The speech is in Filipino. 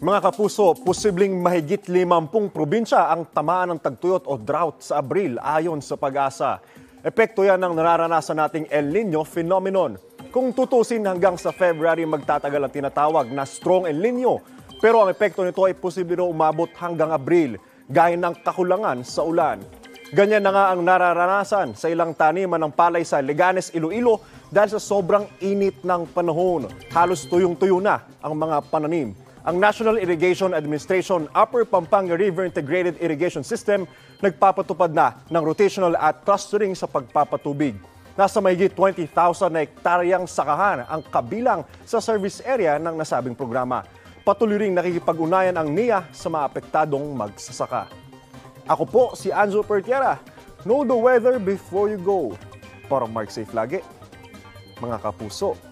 Mga kapuso, posibleng mahigit 50 probinsya ang tamaan ng tagtuyot o drought sa Abril ayon sa Pag-asa. Epekto yan ng nararanasan nating El Nino phenomenon. Kung tutusin hanggang sa February magtatagal ang tinatawag na strong El Nino. Pero ang epekto nito ay posible umabot hanggang Abril, gaya ng kakulangan sa ulan. Ganyan na nga ang nararanasan sa ilang taniman ng palay sa Leganes, Iloilo dahil sa sobrang init ng panahon. Halos tuyong-tuyo na ang mga pananim. Ang National Irrigation Administration Upper Pampanga River Integrated Irrigation System nagpapatupad na ng rotational at clustering sa pagpapatubig. Nasa mahigit 20,000 na hektaryang sakahan ang kabilang sa service area ng nasabing programa. Patuloy ring nakikipag-unayan ang NIA sa mga apektadong magsasaka. Ako po si Anjo Pertiera. Know the weather before you go. Para Mark Safe lagi, mga kapuso.